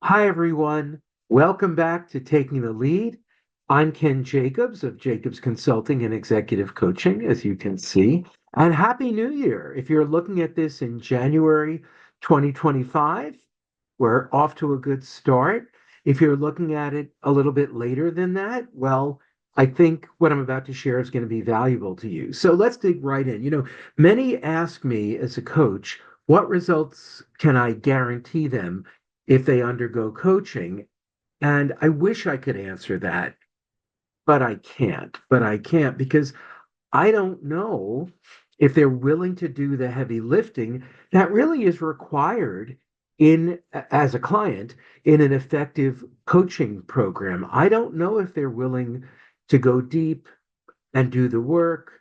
Hi, everyone. Welcome back to Taking the Lead. I'm Ken Jacobs of Jacobs Consulting and Executive Coaching, as you can see. And Happy New Year. If you're looking at this in January 2025, we're off to a good start. If you're looking at it a little bit later than that, well, I think what I'm about to share is going to be valuable to you. So let's dig right in. Many ask me as a coach, what results can I guarantee them if they undergo coaching? And I wish I could answer that, but I can't. But I can't because I don't know if they're willing to do the heavy lifting that really is required in as a client in an effective coaching program. I don't know if they're willing to go deep and do the work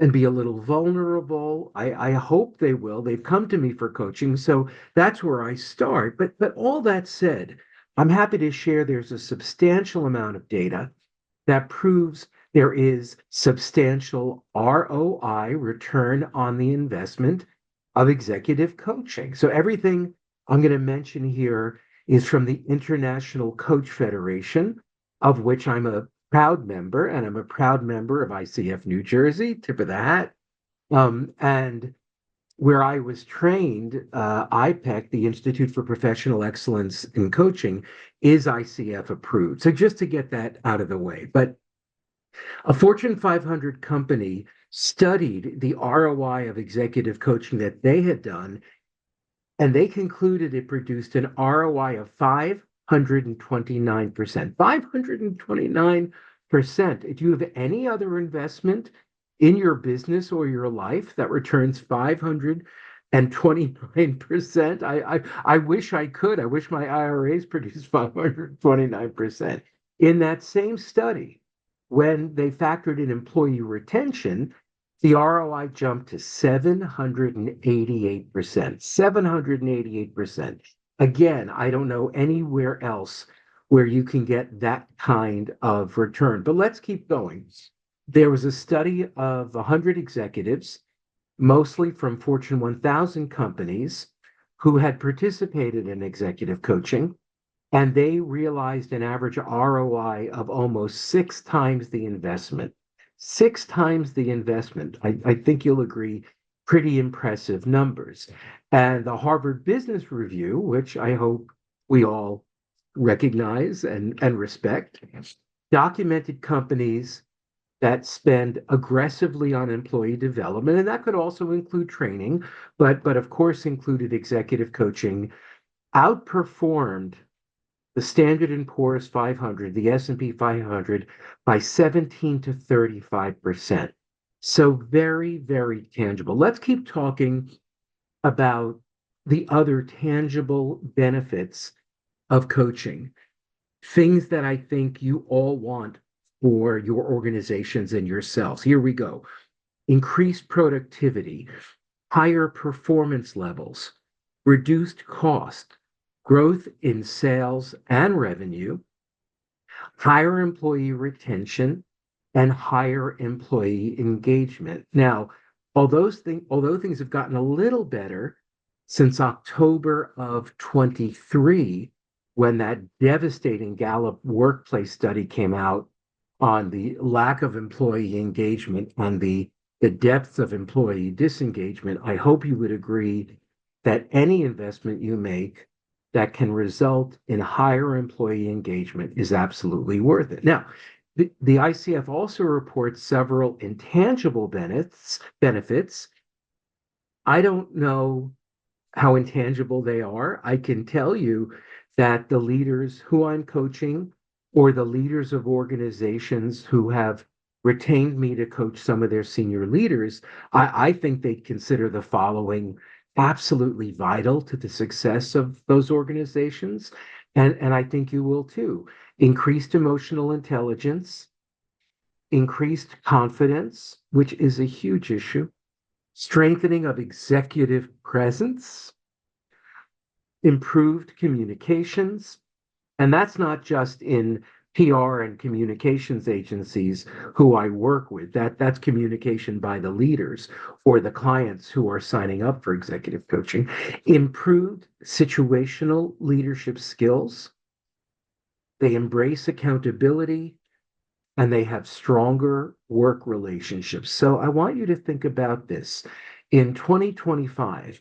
and be a little vulnerable. I hope they will. They've come to me for coaching, so that's where I start. But all that said, I'm happy to share there's a substantial amount of data that proves there is substantial ROI, return on the investment of executive coaching. So everything I'm going to mention here is from the International Coach Federation, of which I'm a proud member, and I'm a proud member of ICF New Jersey, tip of the hat. And where I was trained, IPEC, the Institute for Professional Excellence in Coaching, is ICF approved. So just to get that out of the way. But a Fortune 500 company studied the ROI of executive coaching that they had done, and they concluded it produced an ROI of 529%. 529%. If you have any other investment in your business or your life that returns 529%, I wish I could. I wish my IRAs produced 529%. In that same study, when they factored in employee retention, the ROI jumped to 788%. 788%. Again, I don't know anywhere else where you can get that kind of return. But let's keep going. There was a study of 100 executives, mostly from Fortune 1000 companies, who had participated in executive coaching, and they realized an average ROI of almost six times the investment. Six times the investment. I think you'll agree, pretty impressive numbers. And the Harvard Business Review, which I hope we all recognize and respect, documented companies that spend aggressively on employee development, and that could also include training, but of course included executive coaching, outperformed the Standard and Poor's 500, the S&P 500 by 17 to 35%. So very, very tangible. Let's keep talking about the other tangible benefits of coaching, things that I think you all want for your organizations and yourselves. Here we go. Increased productivity, higher performance levels, reduced cost, growth in sales and revenue, higher employee retention, and higher employee engagement. Now, although things have gotten a little better since October of 23, when that devastating Gallup workplace study came out on the lack of employee engagement, on the depth of employee disengagement, I hope you would agree that any investment you make that can result in higher employee engagement is absolutely worth it. Now, the ICF also reports several intangible benefits. I don't know how intangible they are. I can tell you that the leaders who I'm coaching or the leaders of organizations who have retained me to coach some of their senior leaders, I think they consider the following absolutely vital to the success of those organizations. And I think you will too. Increased emotional intelligence, increased confidence, which is a huge issue, strengthening of executive presence, improved communications. And that's not just in PR and communications agencies who I work with. That's communication by the leaders or the clients who are signing up for executive coaching. Improved situational leadership skills. They embrace accountability and they have stronger work relationships. So I want you to think about this. In 2025,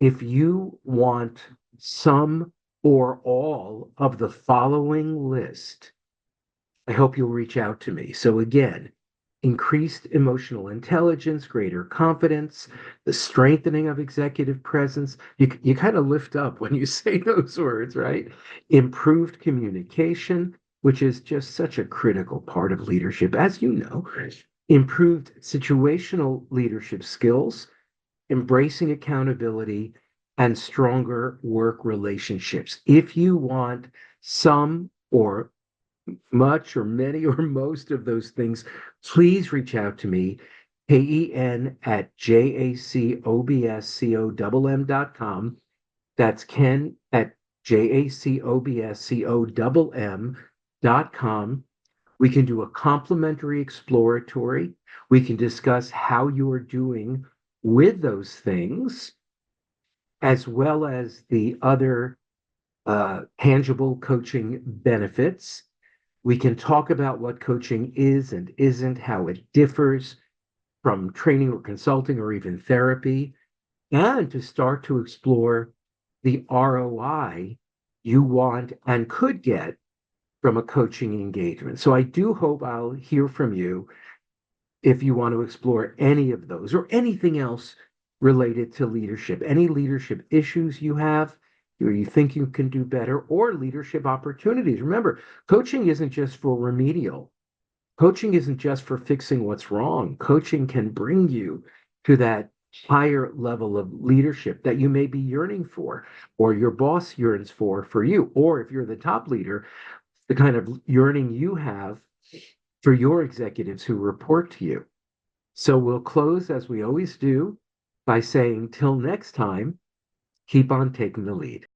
if you want some or all of the following list, I hope you'll reach out to me. So again, increased emotional intelligence, greater confidence, the strengthening of executive presence. You kind of lift up when you say those words, right? Improved communication, which is just such a critical part of leadership, as you know. Improved situational leadership skills, embracing accountability, and stronger work relationships. If you want some or much or many or most of those things, please reach out to me, Ken at jacobscom.com. That's Ken at jacobscom.com. We can do a complimentary exploratory. We can discuss how you are doing with those things, as well as the other tangible coaching benefits. We can talk about what coaching is and isn't, how it differs from training or consulting or even therapy, and to start to explore the ROI you want and could get from a coaching engagement. So I do hope I'll hear from you if you want to explore any of those or anything else related to leadership, any leadership issues you have, or you think you can do better, or leadership opportunities. Remember, coaching isn't just for remedial. Coaching isn't just for fixing what's wrong. Coaching can bring you to that higher level of leadership that you may be yearning for, or your boss yearns for you, or if you're the top leader, the kind of yearning you have for your executives who report to you. So we'll close as we always do by saying, till next time, keep on taking the lead.